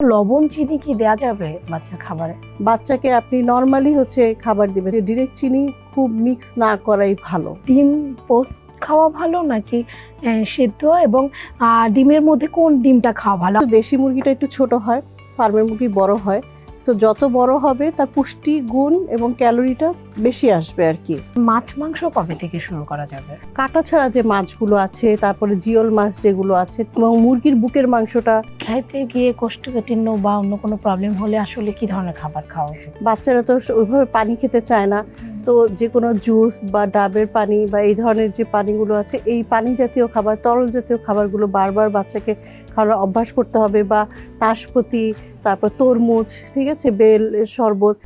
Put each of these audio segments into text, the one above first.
লবণ চিনি কি দেয়া যাবে বাচ্চার খাবারে? বাচ্চাকে আপনি নরমালি খাবার দিবেন, ডিরেক্ট চিনি খুব মিক্স না করাই ভালো। ডিম পোস্ট খাওয়া ভালো নাকি সিদ্ধ? এবং ডিমের মধ্যে কোন ডিমটা খাওয়া ভালো? তো দেশি মুরগিটা একটু ছোট হয়, ফার্মের মুরগি বড় হয়। সো যত বড় হবে তার পুষ্টি গুণ এবং ক্যালোরিটা বেশি আসবে আর কি। মাছ মাংস কবে থেকে শুরু করা যাবে? কাটা ছাড়া যে মাছগুলো আছে, তারপরে জিওল মাছ যেগুলো আছে, এবং মুরগির বুকের মাংসটা। খাইতে গিয়ে কোষ্ঠকাঠিন্য বা অন্য কোনো প্রবলেম হলে আসলে কি ধরনের খাবার খাওয়া উচিত? বাচ্চারা তো ওইভাবে পানি খেতে চায় না, তো যে কোনো জুস বা ডাবের পানি বা এই ধরনের যে পানিগুলো আছে, এই পানি জাতীয় খাবার, তরল জাতীয় খাবারগুলো বারবার বাচ্চাকে খাওয়ার অভ্যাস করতে হবে। বা নাশপাতি, তারপর তরমুজ, ঠিক আছে, বেল শরবত।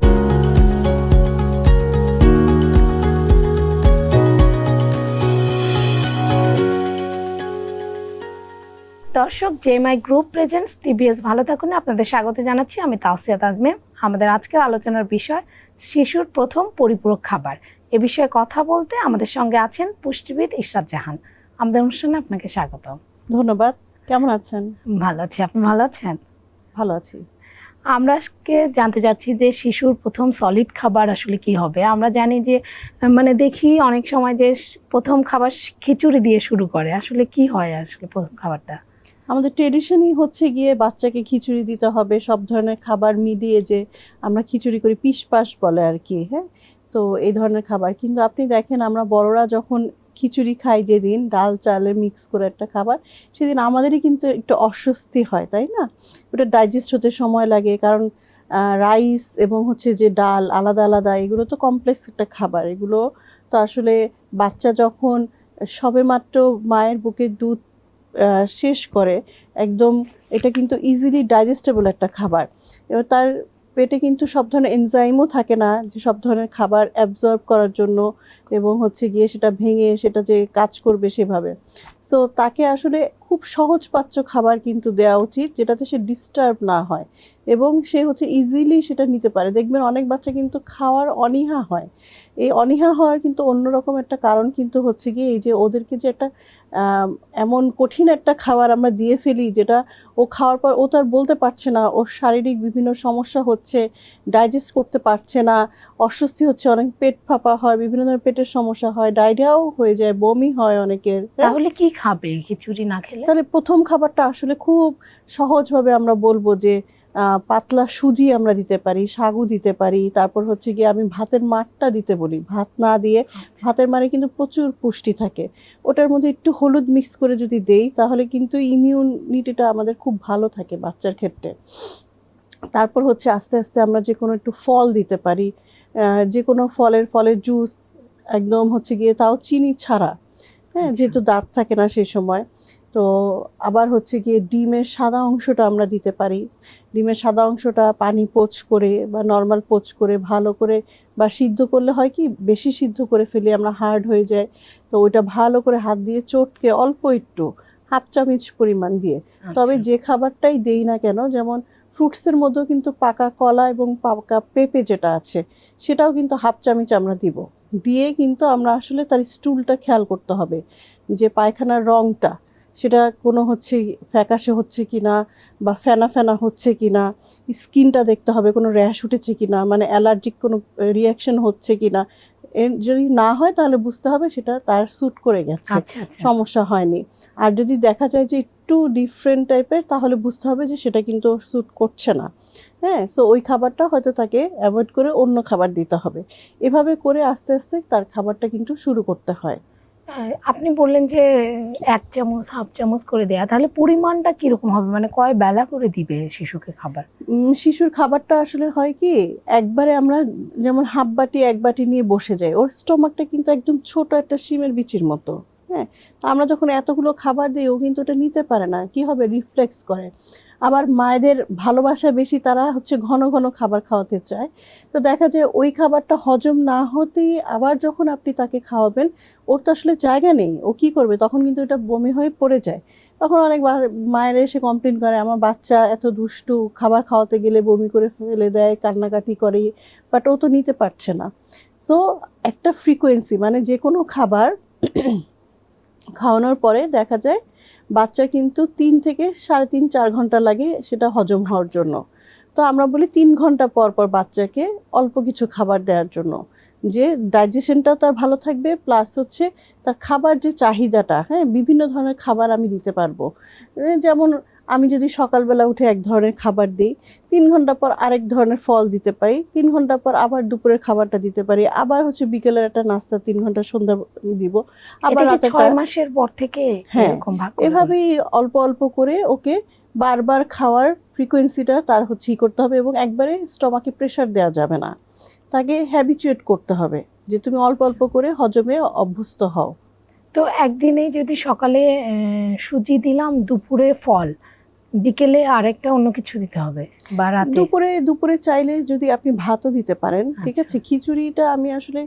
দর্শক, জেএমআই গ্রুপ প্রেজেন্টস টিবিএস ভালো থাকুন আপনাদের স্বাগত জানাচ্ছি। আমি তাওসিয়া তাজমিম। আমাদের আজকের আলোচনার বিষয় শিশুর প্রথম পরিপূরক খাবার। এ বিষয়ে কথা বলতে আমাদের সঙ্গে আছেন পুষ্টিবিদ ইশরাত জাহান। আমাদের অনুষ্ঠানে আপনাকে স্বাগত। ধন্যবাদ। কেমন আছেন? ভালো আছি, আপনি ভালো আছেন? ভালো আছি। আমরা আজকে জানতে চাচ্ছি যে শিশুর প্রথম সলিড খাবার আসলে কি হবে। আমরা জানি যে দেখি অনেক সময় যে প্রথম খাবার খিচুড়ি দিয়ে শুরু করে, আসলে কি হয় আসলে প্রথম খাবারটা? আমাদের ট্রেডিশনই গিয়ে বাচ্চাকে খিচুড়ি দিতে হবে, সব ধরনের খাবার মিলিয়ে যে আমরা খিচুড়ি করি, পিশপাশ বলে আর কি। হ্যাঁ, তো এই ধরনের খাবার। কিন্তু আপনি দেখেন, আমরা বড়রা যখন খিচুড়ি খাই যেদিন, ডাল চালে মিক্স করে একটা খাবার, সেদিন আমাদেরই কিন্তু একটু অস্বস্তি হয়, তাই না? ওটা ডাইজেস্ট হতে সময় লাগে, কারণ রাইস এবং যে ডাল আলাদা আলাদা, এগুলো তো কমপ্লেক্স একটা খাবার। এগুলো তো আসলে বাচ্চা যখন সবেমাত্র মায়ের বুকে দুধ শেষ করে, একদম এটা কিন্তু ইজিলি ডাইজেস্টেবল একটা খাবার। এবার তার পেটে কিন্তু সব ধরনের এনজাইমও থাকে না যে সব ধরনের খাবার অ্যাবজর্ব করার জন্য, এবং গিয়ে সেটা ভেঙে সেটা যে কাজ করবে সেভাবে। সো তাকে আসলে খুব সহজপাচ্য খাবার কিন্তু দেওয়া উচিত, যেটাতে সে ডিস্টার্ব না হয় এবং সে ইজিলি সেটা নিতে পারে। দেখবেন অনেক বাচ্চা কিন্তু খাওয়ার অনীহা হয়। এই অনীহা হওয়ার কিন্তু অন্যরকম একটা কারণ কিন্তু গিয়ে এই যে ওদেরকে যে একটা এমন কঠিন একটা খাবার আমরা দিয়ে ফেলি, যেটা ও খাওয়ার পর ও তো আর বলতে পারছে না, ওর শারীরিক বিভিন্ন সমস্যা হচ্ছে, ডাইজেস্ট করতে পারছে না, অস্বস্তি হচ্ছে, অনেক পেট ফাঁপা হয়, বিভিন্ন ধরনের পেটের সমস্যা হয়, ডায়রিয়াও হয়ে যায়, বমি হয় অনেকের। তাহলে কি খাবে খিচুড়ি না খেলে? তাহলে প্রথম খাবারটা আসলে খুব সহজভাবে আমরা বলবো যে পাতলা সুজি আমরা দিতে পারি, সাগু দিতে পারি। তারপর গিয়ে আমি ভাতের মাড়টা দিতে বলি, ভাত না দিয়ে। ভাতের মাড়ে কিন্তু প্রচুর পুষ্টি থাকে, ওটার মধ্যে একটু হলুদ মিক্স করে যদি দেই, তাহলে কিন্তু ইমিউনিটিটা আমাদের খুব ভালো থাকে বাচ্চার ক্ষেত্রে। তারপর আস্তে আস্তে আমরা যে কোনো একটু ফল দিতে পারি, যে কোনো ফলের জুস, একদম গিয়ে তাও চিনি ছাড়া। হ্যাঁ, যেহেতু দাঁত থাকে না সেই সময়। তো আবার গিয়ে ডিমের সাদা অংশটা আমরা দিতে পারি। ডিমের সাদা অংশটা পানি পোচ করে বা নর্মাল পোচ করে ভালো করে, বা সিদ্ধ করলে হয় কি, বেশি সিদ্ধ করে ফেলি আমরা, হার্ড হয়ে যায়। তো ওইটা ভালো করে হাত দিয়ে চটকে অল্প একটু, হাফ চামচ পরিমাণ দিয়ে। তবে যে খাবারটাই দেই না কেন, যেমন ফ্রুটসের মধ্যেও কিন্তু পাকা কলা এবং পাকা পেঁপে যেটা আছে, সেটাও কিন্তু হাফ চামচ আমরা দিব। দিয়ে কিন্তু আমরা আসলে তার স্টুলটা খেয়াল করতে হবে, যে পায়খানার রংটা সেটা কোনো ফ্যাকাশে হচ্ছে কিনা, বা ফেনা ফেনা হচ্ছে কিনা, স্কিনটা দেখতে হবে কোনো র্যাশ উঠেছে কিনা, মানে অ্যালার্জিক কোনো রিয়াকশন হচ্ছে কিনা। যদি না হয় তাহলে বুঝতে হবে সেটা তার স্যুট করে গেছে, সমস্যা হয়নি। আর যদি দেখা যায় যে একটু ডিফারেন্ট টাইপের, তাহলে বুঝতে হবে যে সেটা কিন্তু স্যুট করছে না। হ্যাঁ, সো ওই খাবারটা হয়তো তাকে অ্যাভয়েড করে অন্য খাবার দিতে হবে। এভাবে করে আস্তে আস্তে তার খাবারটা কিন্তু শুরু করতে হয়। আপনি বললেন যে 1 চামচ হাফ চামচ করে দেয়া, তাহলে পরিমাণটা কিরকম হবে? কয় বেলা করে দিবে শিশুকে খাবার? শিশুর খাবারটা আসলে হয় কি, একবারে আমরা যেমন হাফ বাটি 1 বাটি নিয়ে বসে যাই, ওর স্টমাকটা কিন্তু একদম ছোট একটা শিমের বিচির মতো। হ্যাঁ, তো আমরা যখন এতগুলো খাবার দিই, ও কিন্তু ওটা নিতে পারে না, কি হবে, রিফ্লেক্স করে। আবার মায়েদের ভালোবাসা বেশি, তারা ঘন ঘন খাবার খাওয়াতে চায়। তো দেখা যায় ওই খাবারটা হজম না হতেই আবার যখন আপনি তাকে খাওয়াবেন, ওর তো আসলে জায়গা নেই, ও কি করবে, তখন কিন্তু এটা বমি হয়ে পড়ে যায়। তখন অনেক মায়েরা এসে কমপ্লেন করে, আমার বাচ্চা এত দুষ্টু, খাবার খাওয়াতে গেলে বমি করে ফেলে দেয়, কান্নাকাটি করে, বাট ও তো নিতে পারছে না। সো একটা ফ্রিকোয়েন্সি, মানে যে কোনো খাবার খাওয়ানোর পরে দেখা যায় বাচ্চা কিন্তু 3 থেকে 3.5-4 ঘন্টা লাগে সেটা হজম হওয়ার জন্য। তো আমরা বলি 3 ঘন্টা পর পর বাচ্চাকে অল্প কিছু খাবার দেওয়ার জন্য, যে ডাইজেশনটাও তার ভালো থাকবে, প্লাস হচ্ছে তার খাবার যে চাহিদাটা, হ্যাঁ, বিভিন্ন ধরনের খাবার আমি দিতে পারবো। যেমন আমি যদি সকালবেলা উঠে এক ধরনের খাবার দিই, 3 ঘন্টা পর আরেক ধরনের ফল দিতে পারি, 3 ঘন্টা পর আবার দুপুরের খাবারটা দিতে পারি, আবার হচ্ছে বিকেলের একটা নাস্তা 3 ঘন্টা সন্ধ্যা দিব, আবার এটা কি রাতেরটা। 6 মাসের পর থেকে হ্যাঁ, এরকম ভাগ করে এভাবেই অল্প অল্প করে ওকে বারবার খাওয়ার ফ্রিকোয়েন্সিটা তার হচ্ছে করতে হবে, এবং একবারে স্টমাকে প্রেসার দেওয়া যাবে না, তাকে হ্যাবিচুয়েট করতে হবে যে তুমি অল্প অল্প করে হজমে অভ্যস্ত হও। তো একদিনেই যদি সকালে সুজি দিলাম, দুপুরে ফল, বিকেলে আরেকটা অন্য কিছু দিতে হবে, বা রাতে? দুপুরে দুপুরে চাইলে যদি আপনি ভাতও দিতে পারেন, ঠিক আচ্ছা। আছে। খিচুড়িটা আমি আসলে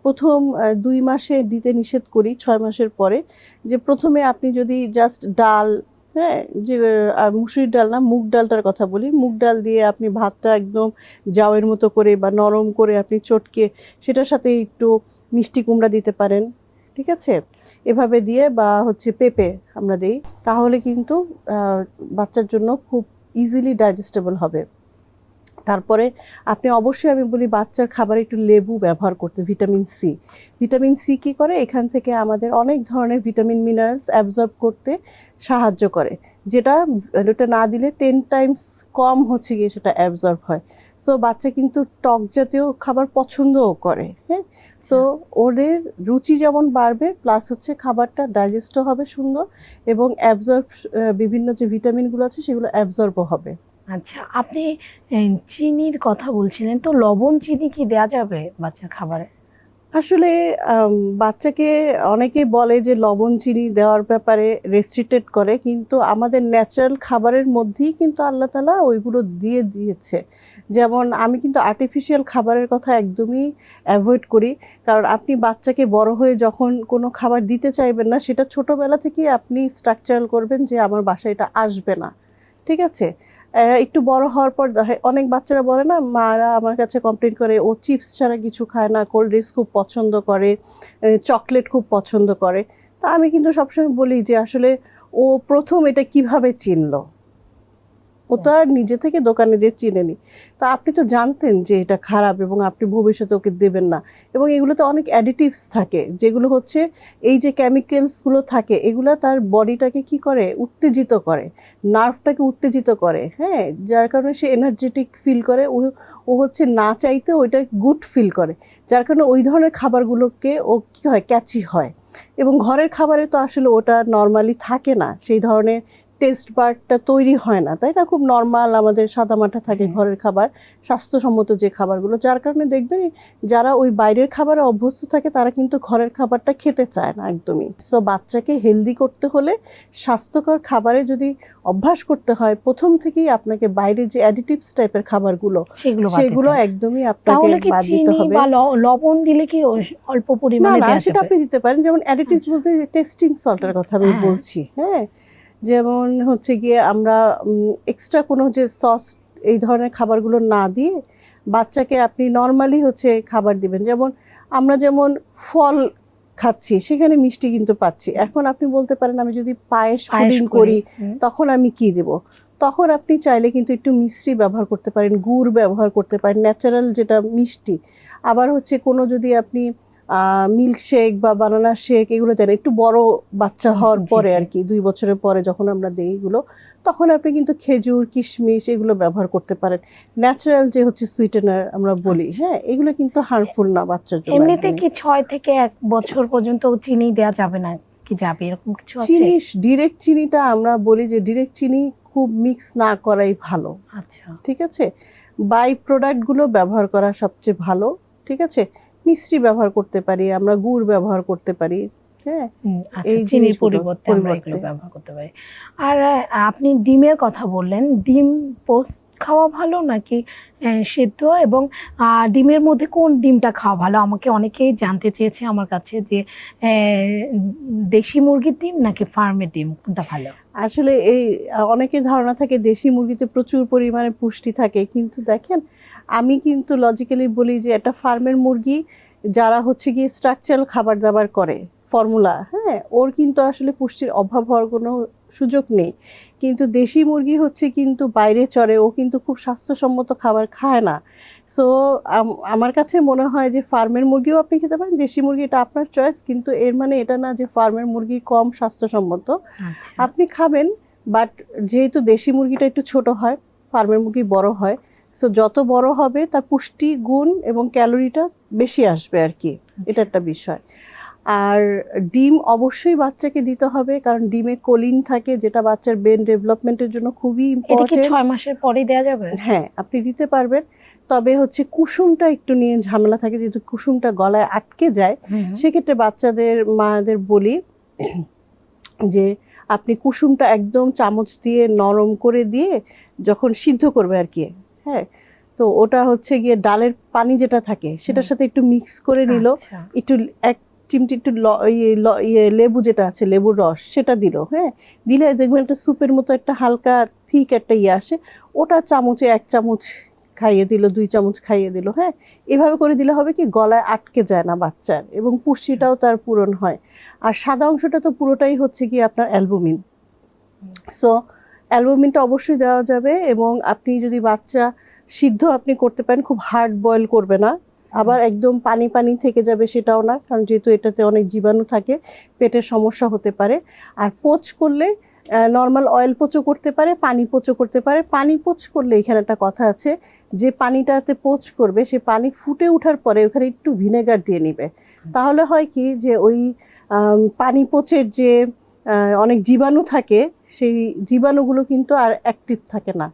প্রথম 2 মাসে দিতে নিষেধ করি, 6 মাসের পরে। যে প্রথমে আপনি যদি জাস্ট ডাল, হ্যাঁ, যে মুসুরির ডাল না, মুগ ডালটার কথা বলি, মুগ ডাল দিয়ে আপনি ভাতটা একদম জাউয়ের মতো করে বা নরম করে আপনি চটকে সেটার সাথে একটু মিষ্টি কুমড়া দিতে পারেন, ঠিক আছে, এভাবে দিয়ে, বা হচ্ছে পেঁপে আমরা দিই, তাহলে কিন্তু বাচ্চার জন্য খুব ইজিলি ডাইজেস্টেবল হবে। তারপরে আপনি অবশ্যই, আমি বলি বাচ্চার খাবারে একটু লেবু ব্যবহার করতে, ভিটামিন সি। ভিটামিন সি কী করে, এখান থেকে আমাদের অনেক ধরনের ভিটামিন মিনারেলস অ্যাবজর্ব করতে সাহায্য করে, যেটা এটা না দিলে 10 টাইমস কম হচ্ছে গিয়ে সেটা অ্যাবজর্ব হয়। সো বাচ্চা কিন্তু টক জাতীয় খাবার পছন্দও করে, হ্যাঁ। সো ওদের রুচি যেমন বাড়বে, প্লাস হচ্ছে খাবারটা ডাইজেস্টও হবে সুন্দর, এবং অ্যাবজর্ব বিভিন্ন যে ভিটামিনগুলো আছে সেগুলো অ্যাবজর্বও হবে। আচ্ছা, আপনি চিনির কথা বলছিলেন, তো লবণ চিনি কি দেয়া যাবে বাচ্চার খাবারে? আসলে বাচ্চাকে অনেকেই বলে যে লবণ চিনি দেওয়ার ব্যাপারে রেস্ট্রিক্টেড করে, কিন্তু আমাদের ন্যাচারাল খাবারের মধ্যেই কিন্তু আল্লাহ তাআলা ওইগুলো দিয়ে দিয়েছে। যেমন আমি কিন্তু আর্টিফিশিয়াল খাবারের কথা একদমই অ্যাভয়েড করি, কারণ আপনি বাচ্চাকে বড় হয়ে যখন কোনো খাবার দিতে চাইবেন না, সেটা ছোটোবেলা থেকেই আপনি স্ট্রাকচারাল করবেন যে আমার বাসায় এটা আসবে না, ঠিক আছে। একটু বড় হওয়ার পর অনেক বাচ্চারা বলে না, মারা আমার কাছে কমপ্লেন করে ও চিপস ছাড়া কিছু খায় না, কোল্ড ড্রিঙ্কস খুব পছন্দ করে, চকলেট খুব পছন্দ করে। তা আমি কিন্তু সবসময় বলি যে আসলে ও প্রথম এটা কিভাবে চিনলো, ও তো আর নিজে থেকে দোকানে যেয়ে চিনেনি। তা আপনি তো জানতেন যে এটা খারাপ এবং আপনি ভবিষ্যতে ওকে দেবেন না, এবং এগুলোতে অনেক অ্যাডিটিভস থাকে, যেগুলো হচ্ছে এই যে কেমিক্যালসগুলো থাকে, এগুলো তার বডিটাকে কি করে, উত্তেজিত করে, নার্ভটাকে উত্তেজিত করে, হ্যাঁ, যার কারণে সে এনার্জেটিক ফিল করে, ও ও হচ্ছে না চাইতে ওইটা গুড ফিল করে, যার কারণে ওই ধরনের খাবারগুলোকে ও কি হয়, ক্যাচি হয়। এবং ঘরের খাবারে তো আসলে ওটা নর্মালি থাকে না, সেই ধরনের টেস্ট বারটা তৈরি হয় না, তাই না, খুব নর্মাল আমাদের সাদামাটা থাকে ঘরের খাবার, স্বাস্থ্যসম্মত যে খাবারগুলো, যার কারণে দেখবেন যারা ওই বাইরের খাবারে অভ্যস্ত থাকে তারা কিন্তু ঘরের খাবারটা খেতে চায় না একদমই। সো বাচ্চাকে হেলদি করতে হলে, স্বাস্থ্যকর খাবারে যদি অভ্যাস করতে হয়, প্রথম থেকেই আপনাকে বাইরের যে অ্যাডিটিভস টাইপের খাবারগুলো সেগুলো একদমই আপনাকে তাহলে কি বাদ দিতে চিনি হবে। বা লবণ দিলে কি অল্প না পরিমাণে না, দেয়া সেটা যাবে? আপনি দিতে পারেন, যেমন অ্যাডিটিভস আচ্ছা। বলতে টেস্টিং সল্টের কথা আমি হ্যাঁ। বলছি, হ্যাঁ। যেমন হচ্ছে গিয়ে আমরা এক্সট্রা কোনো যে সস এই ধরনের খাবারগুলো না দিয়ে বাচ্চাকে আপনি নর্মালি হচ্ছে খাবার দিবেন। যেমন আমরা যেমন ফল খাচ্ছি, সেখানে মিষ্টি কিন্তু পাচ্ছি। এখন আপনি বলতে পারেন আমি যদি পায়েস পুডিং করি তখন আমি কি দেব, তখন আপনি চাইলে কিন্তু একটু মিষ্টি ব্যবহার করতে পারেন, গুড় ব্যবহার করতে পারেন, ন্যাচারাল যেটা মিষ্টি। আবার হচ্ছে কোনো যদি আপনি মিল্ক শেক বা বানানা শেক এগুলো দেন একটু বড় বাচ্চা হওয়ার পরে, আর কি 2 বছরের পরে যখন আমরা দিই এগুলো, তখন আপনি কিন্তু খেজুর, কিশমিশ এগুলো ব্যবহার করতে পারেন, ন্যাচারাল যে হচ্ছে সুইটেনার আমরা বলি, হ্যাঁ, এগুলো কিন্তু হার্মফুল না বাচ্চার জন্য। এমনিতে কি 6 থেকে 1 বছর পর্যন্ত চিনি দেয়া যাবে না, কি যাবে, এরকম কিছু আছে? চিনি, ডিরেক্ট চিনিটা আমরা বলি যে ডিরেক্ট চিনি খুব মিক্স না করাই ভালো। আচ্ছা, ঠিক আছে, বাই প্রোডাক্টগুলো ব্যবহার করা সবচেয়ে ভালো, ঠিক আছে। মিষ্টি ব্যবহার করতে পারি আমরা, গুড় ব্যবহার করতে পারি, হ্যাঁ, আচ্ছা, এই চিনির জিনিসগুলো পরিবর্তে আমরা এগুলো ব্যবহার করতে পারি। আর আপনি ডিমের কথা বললেন, ডিম পোস্ট খাওয়া ভালো নাকি সেদ্ধ? এবং ডিমের মধ্যে কোন ডিমটা খাওয়া ভালো? আমাকে অনেকেই জানতে চেয়েছে আমার কাছে যে দেশি মুরগির ডিম নাকি ফার্মের ডিম, কোনটা ভালো? আসলে এই অনেকের ধারণা থাকে দেশি মুরগিতে প্রচুর পরিমাণে পুষ্টি থাকে, কিন্তু দেখেন আমি কিন্তু লজিক্যালি বলি যে একটা ফার্মের মুরগি যারা হচ্ছে গিয়ে স্ট্রাকচারাল খাবার দাবার করে, ফর্মুলা, হ্যাঁ, ওর কিন্তু আসলে পুষ্টির অভাব হওয়ার কোনো সুযোগ নেই। কিন্তু দেশি মুরগি হচ্ছে কিন্তু বাইরে চড়ে, ও কিন্তু খুব স্বাস্থ্যসম্মত খাবার খায় না। সো আমার কাছে মনে হয় যে ফার্মের মুরগিও আপনি খেতে পারেন, দেশি মুরগি এটা আপনার চয়েস, কিন্তু এর মানে এটা না যে ফার্মের মুরগি কম স্বাস্থ্যসম্মত। আচ্ছা। আপনি খাবেন, বাট যেহেতু দেশি মুরগিটা একটু ছোট হয়, ফার্মের মুরগি বড় হয়, সো যত বড় হবে তার পুষ্টি গুণ এবং ক্যালোরিটা বেশি আসবে আর কি, এটা একটা বিষয়। আর ডিম অবশ্যই বাচ্চাকে দিতে হবে, কারণ ডিমে কোলিন থাকে, যেটা বাচ্চার ব্রেন ডেভেলপমেন্টের জন্য খুবই এটা কি ইম্পর্টেন্ট। 6 মাসের পরেই দেওয়া যাবে? হ্যাঁ, আপনি দিতে পারবেন, তবে হচ্ছে কুসুমটা একটু নিয়ে ঝামেলা থাকে, যেহেতু কুসুমটা গলায় আটকে যায়। সেক্ষেত্রে বাচ্চাদের মাদের বলি যে আপনি কুসুমটা একদম চামচ দিয়ে নরম করে দিয়ে যখন সিদ্ধ করবে আর কি, হ্যাঁ, তো ওটা হচ্ছে গিয়ে ডালের পানি যেটা থাকে সেটার সাথে একটু মিক্স করে নিল, আচ্ছা। একটু এক চিমটি একটু লেবু যেটা আছে লেবুর রস সেটা দিল, হ্যাঁ, দিলে দেখবেন একটা স্যুপের মতো একটা হালকা থিক একটা আসে, ওটা চামচে 1 চামচ খাইয়ে দিল, 2 চামচ খাইয়ে দিল, হ্যাঁ, এভাবে করে দিলে হবে কি গলায় আটকে যায় না বাচ্চার, এবং পুষ্টিটাও তার পূরণ হয়। আর সাদা অংশটা তো পুরোটাই হচ্ছে কি আপনার অ্যালবুমিন। সো অ্যালবুমিনটা অবশ্যই দেওয়া যাবে, এবং আপনি যদি বাচ্চা সিদ্ধ আপনি করতে পারেন, খুব হার্ড বয়েল করবে না, আবার একদম পানি পানি থেকে যাবে সেটাও না, কারণ যেহেতু এটাতে অনেক জীবাণু থাকে, পেটের সমস্যা হতে পারে। আর পোচ করলে নর্মাল অয়েল পোচও করতে পারে, পানি পোচও করতে পারে। পানি পোচ করলে এখানে একটা কথা আছে, যে পানিটাতে পোচ করবে সে পানি ফুটে ওঠার পরে ওখানে একটু ভিনেগার দিয়ে নিবে, তাহলে হয় কি যে ওই পানি পোচের যে অনেক জীবাণু থাকে, সেই জীবাণুগুলো কিন্তু আর অ্যাক্টিভ থাকে না,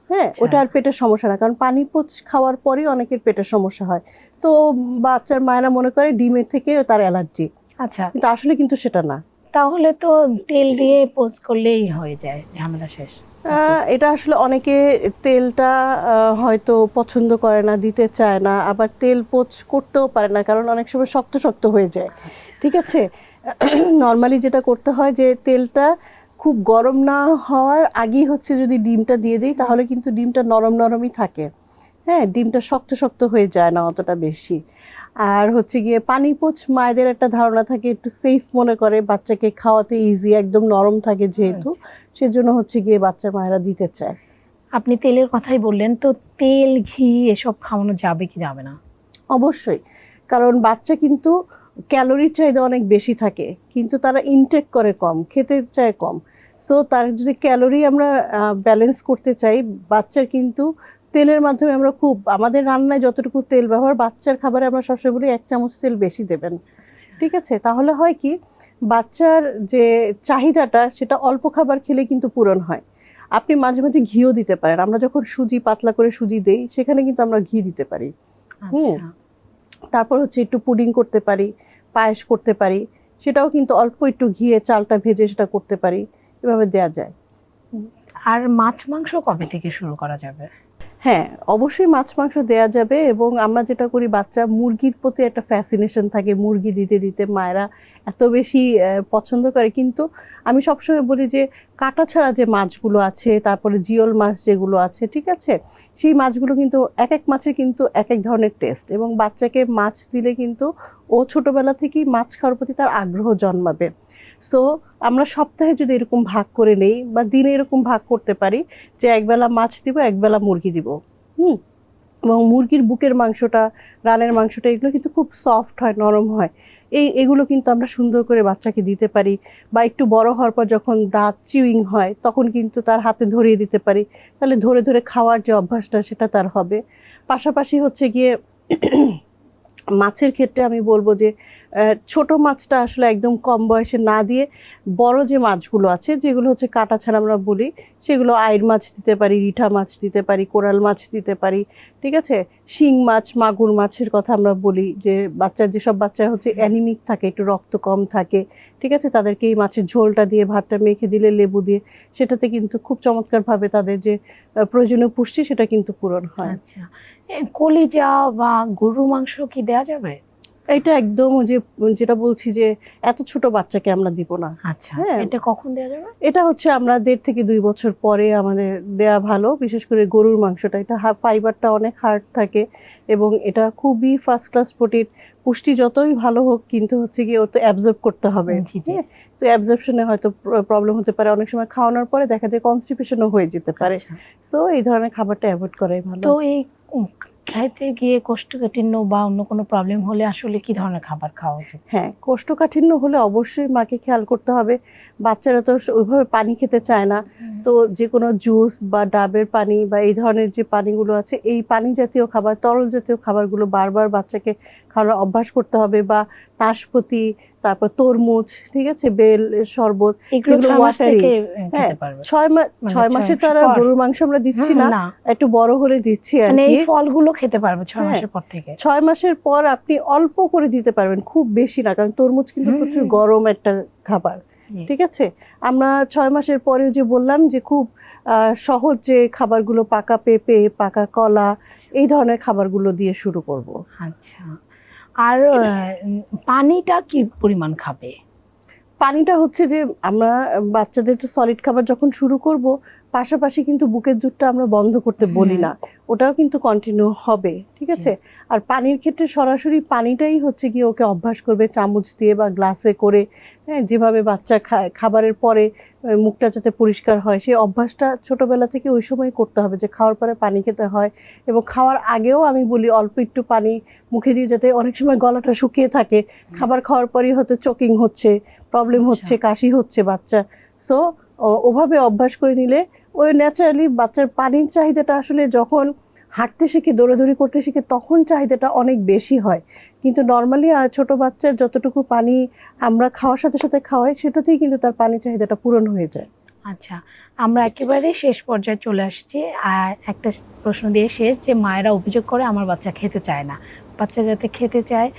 হ্যাঁ, ওটা আর পেটের সমস্যা না, কারণ পানি পোচ খাওয়ার পরেই অনেকের পেটের সমস্যা হয়। তো বাচ্চার মায়েরা মনে করে ডিমের থেকে তার অ্যালার্জি, আচ্ছা, কিন্তু আসলে কিন্তু সেটা না। তাহলে তো তেল দিয়ে পোজ করলেই হয়ে যায়, ঝামেলা শেষ। এটা আসলে অনেকে তেলটা হয়তো পছন্দ করে না, দিতে চায় না, আবার তেল পোচ করতেও পারে না, কারণ অনেক সময় শক্ত শক্ত হয়ে যায়, ঠিক আছে। নর্মালি যেটা করতে হয় যে তেলটা খুব গরম না হওয়ার আগেই হচ্ছে যদি ডিমটা দিয়ে দিই, তাহলে কিন্তু ডিমটা নরম নরমই থাকে, হ্যাঁ, ডিমটা শক্ত শক্ত হয়ে যায় না অতটা বেশি। আর হচ্ছে গিয়ে পানি পোচ মায়েদের একটা ধারণা থাকে, একটু সেফ মনে করে, বাচ্চাকে খাওয়াতে ইজি, একদম নরম থাকে যেহেতু, সেজন্য হচ্ছে গিয়ে বাচ্চার মায়েরা দিতে চায়। আপনি তেলের কথাই বললেন, তো তেল ঘি এসব খাওয়ানো যাবে কি যাবে না? অবশ্যই, কারণ বাচ্চা কিন্তু ক্যালোরির চাহিদা অনেক বেশি থাকে, কিন্তু তারা ইনটেক করে কম, খেতে চায় কম। সো তার যদি ক্যালোরি আমরা ব্যালেন্স করতে চাই, বাচ্চার কিন্তু তেলের মাধ্যমে আমরা খুব, আমাদের রান্নায় যতটুকু তেল ব্যবহার, বাচ্চার খাবারে আমরা সবসময় বলি 1 চামচ তেল বেশি দেবেন, ঠিক আছে। তাহলে হয় কি, বাচ্চার যে চাহিদাটা সেটা অল্প খাবার খেলে কিন্তু পূরণ হয়। আপনি মাঝে মাঝে ঘিও দিতে পারেন, আমরা যখন সুজি পাতলা করে সুজি দেই সেখানে কিন্তু আমরা ঘি দিতে পারি। আচ্ছা, তারপর হচ্ছে একটু পুডিং করতে পারি, পায়েস করতে পারি, সেটাও কিন্তু অল্প একটু ঘিয়ে চালটা ভেজে সেটা করতে পারি, এভাবে দেয়া যায়। আর মাছ মাংস কবে থেকে শুরু করা যাবে? হ্যাঁ, অবশ্যই মাছ মাংস দেয়া যাবে, এবং আমরা যেটা করি, বাচ্চা মুরগির প্রতি একটা ফ্যাসিনেশন থাকে, মুরগি দিতে দিতে মায়েরা এত বেশি পছন্দ করে, কিন্তু আমি সবসময় বলি যে কাটা ছাড়া যে মাছগুলো আছে, তারপরে জিওল মাছ যেগুলো আছে, ঠিক আছে, সেই মাছগুলো কিন্তু এক এক মাছের কিন্তু এক এক ধরনের টেস্ট, এবং বাচ্চাকে মাছ দিলে কিন্তু ও ছোটবেলা থেকেই মাছ খাওয়ার প্রতি তার আগ্রহ জন্মাবে। সো আমরা সপ্তাহে যদি এরকম ভাগ করে নেই, বা দিনে এরকম ভাগ করতে পারি যে একবেলা মাছ দিব, একবেলা মুরগি দিব, হুম, এবং মুরগির বুকের মাংসটা, রানের মাংসটা, এগুলো কিন্তু খুব সফট হয়, নরম হয়, এগুলো কিন্তু আমরা সুন্দর করে বাচ্চাকে দিতে পারি। বা একটু বড় হওয়ার পর যখন দাঁত চিউইং হয়, তখন কিন্তু তার হাতে ধরিয়ে দিতে পারি, তাহলে ধরে ধরে খাওয়ার যে অভ্যাসটা সেটা তার হবে। পাশাপাশি হচ্ছে গিয়ে মাছের ক্ষেত্রে আমি বলবো যে ছোট মাছটা আসলে একদম কম বয়সে না দিয়ে, বড় যে মাছগুলো আছে যেগুলো হচ্ছে কাটা ছাড়া আমরা বলি, সেগুলো আইড় মাছ দিতে পারি, রিঠা মাছ দিতে পারি, কোরাল মাছ দিতে পারি, ঠিক আছে। শিং মাছ, মাগুর মাছের কথা আমরা বলি, যে বাচ্চার, যেসব বাচ্চা হচ্ছে অ্যানিমিক থাকে, একটু রক্ত কম থাকে, ঠিক আছে, তাদেরকে এই মাছের ঝোলটা দিয়ে ভাতটা মেখে দিলে লেবু দিয়ে, সেটাতে কিন্তু খুব চমৎকারভাবে তাদের যে প্রয়োজনীয় পুষ্টি সেটা কিন্তু পূরণ হয়। আচ্ছা, কলিজা বা গরু মাংস কি দেয়া যাবে? এটা একদম ওই যে যেটা বলছি যে এত ছোট বাচ্চাকে আমরা দিব না। আচ্ছা, হ্যাঁ। এটা কখন দেওয়া যাবে? এটা হচ্ছে আমরা 1.5 থেকে 2 বছর পরে আমাদের দেয়া ভালো, বিশেষ করে গরুর মাংসটা। এটা ফাইবারটা অনেক হার্ড থাকে এবং এটা খুবই ফার্স্ট ক্লাস প্রোটিন। পুষ্টি যতই ভালো হোক কিন্তু হচ্ছে গিয়ে ওর তো অ্যাবজর্ব করতে হবে। জি, জি। হ্যাঁ, তো অ্যাবজর্পশনে হয়তো প্রবলেম হতে পারে, অনেক সময় খাওয়ানোর পরে দেখা যায় কনস্টিপেশনও হয়ে যেতে পারে। আচ্ছা। সো এই ধরনের খাবারটা অ্যাভয়েড করাই ভালো। তো এই খাইতে গিয়ে কোষ্ঠকাঠিন্য বা অন্য কোনো প্রবলেম হলে আসলে কি ধরনের খাবার খাওয়া উচিত? হ্যাঁ, কোষ্ঠকাঠিন্য হলে অবশ্যই মাকে খেয়াল করতে হবে। বাচ্চারা তো ওইভাবে পানি খেতে চায় না। তো যে কোনো জুস বা ডাবের পানি বা এই ধরনের যে পানিগুলো আছে, এই পানি জাতীয় খাবার, তরল জাতীয় খাবারগুলো বারবার বাচ্চাকে খাওয়ার অভ্যাস করতে হবে। বা নাশপাতি, তারপর তরমুজ, ঠিক আছে, বেল শরবত, এগুলো 6 মাস ওয়াটারি। থেকে হ্যাঁ, খেতে পারবে? 6 মানে মাসে তো 6 আর পর? গরুর মাংস আমরা দিচ্ছি না, না, একটু বড় হলে দিচ্ছি আর মানে কি। এই ফলগুলো খেতে পারবে 6 হ্যাঁ, মাসের পর থেকে? 6 মাসের পর আপনি অল্প করে দিতে পারবেন, খুব বেশি না, কারণ তরমুজ কিন্তু হুম, প্রচুর হুম। গরম একটা খাবার। জি। ঠিক আছে, আমরা 6 মাসের পরেও যে বললাম যে খুব সহজ যে খাবারগুলো, পাকা পেঁপে, পাকা কলা, এই ধরনের খাবারগুলো দিয়ে শুরু করব। আচ্ছা। আর পানিটা কি পরিমাণ খাবে? পানিটা হচ্ছে যে আমরা বাচ্চাদের তো সলিড খাবার যখন শুরু করব, পাশাপাশি কিন্তু বুকের দুধটা আমরা বন্ধ করতে বলি না, ওটাও কিন্তু কন্টিনিউ হবে। ঠিক জি। আছে, আর পানির ক্ষেত্রে সরাসরি পানিটাই হচ্ছে গিয়ে ওকে অভ্যাস করবে চামচ দিয়ে বা গ্লাসে করে। হ্যাঁ, যেভাবে বাচ্চা খায় খাবারের পরে মুখটা যাতে পরিষ্কার হয়, সেই অভ্যাসটা ছোটবেলা থেকে ওই সময় করতে হবে, যে খাওয়ার পরে পানি খেতে হয়। এবং খাওয়ার আগেও আমি বলি অল্প একটু পানি মুখে দিয়ে, যাতে অনেক সময় গলাটা শুকিয়ে থাকে, খাবার খাওয়ার পরেই হয়তো চোকিং হচ্ছে, প্রবলেম আচ্ছা। হচ্ছে, কাশি হচ্ছে বাচ্চা। সো ওভাবে অভ্যাস করে নিলে ওই ন্যাচারালি বাচ্চার পানির চাহিদাটা আসলে যখন হাঁটতে শিখে, দৌড়াদৌড়ি করতে শিখে, তখন চাহিদাটা অনেক বেশি হয়। কিন্তু নর্মালি ছোট বাচ্চার যতটুকু পানি আমরা খাওয়ার সাথে সাথে খাওয়াই, সেটাতেই কিন্তু তার পানির চাহিদাটা পূরণ হয়ে যায়। আচ্ছা, আমরা একেবারে শেষ পর্যায়ে চলে আসছি। আর একটা প্রশ্ন দিয়ে শেষ, যে মায়েরা অভিযোগ করে আমার বাচ্চা খেতে চায় না। বাচ্চা যাতে খেতে চায়,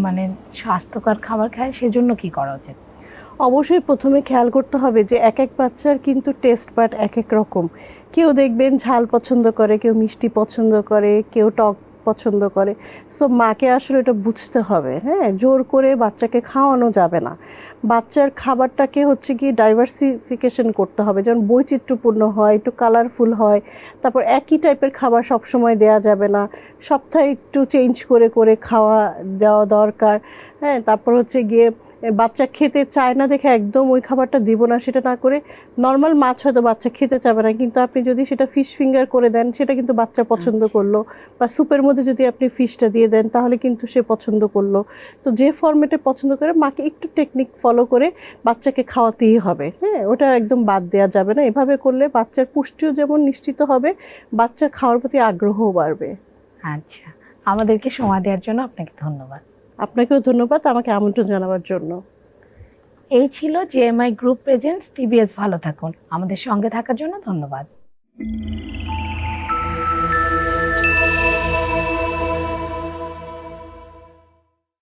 মানে স্বাস্থ্যকর খাবার খায়, সেজন্য কি করা উচিত? অবশ্যই প্রথমে খেয়াল করতে হবে যে এক এক বাচ্চার কিন্তু টেস্ট বাড এক এক রকম। কেউ দেখবেন ঝাল পছন্দ করে, কেউ মিষ্টি পছন্দ করে, কেউ টক পছন্দ করে। সো মাকে আসলে এটা বুঝতে হবে। হ্যাঁ, জোর করে বাচ্চাকে খাওয়ানো যাবে না। বাচ্চার খাবারটাকে হচ্ছে কি ডাইভার্সিফিকেশন করতে হবে, যেমন বৈচিত্র্যপূর্ণ হয়, একটু কালারফুল হয়। তারপর একই টাইপের খাবার সবসময় দেওয়া যাবে না, সপ্তাহে একটু চেঞ্জ করে করে খাওয়া দেওয়া দরকার। হ্যাঁ, তারপর হচ্ছে গিয়ে বাচ্চা খেতে চায় না দেখে একদম ওই খাবারটা দিব না সেটা না করে, নর্মাল মাছ হয়তো বাচ্চা খেতে চাবে না, কিন্তু আপনি যদি সেটা ফিশ ফিঙ্গার করে দেন, সেটা কিন্তু বাচ্চা পছন্দ আচ্ছা। করলো। বা স্যুপের মধ্যে যদি আপনি ফিশটা দিয়ে দেন, তাহলে কিন্তু সে পছন্দ করলো। তো যে ফরম্যাটে পছন্দ করে, মাকে একটু টেকনিক ফলো করে বাচ্চাকে খাওয়াতেই হবে। হ্যাঁ, ওটা একদম বাদ দেওয়া যাবে না। এভাবে করলে বাচ্চার পুষ্টিও যেমন নিশ্চিত হবে, বাচ্চার খাওয়ার প্রতি আগ্রহও বাড়বে। আচ্ছা, আমাদেরকে সময় দেওয়ার জন্য আপনাকে ধন্যবাদ। আপনাকেও ধন্যবাদ আমাকে আমন্ত্রণ জানাবার জন্য। এই ছিল জেএমআই গ্রুপ প্রেজেন্টস টিবিএস ভালো থাকুন। আমাদের সঙ্গে থাকার জন্য ধন্যবাদ।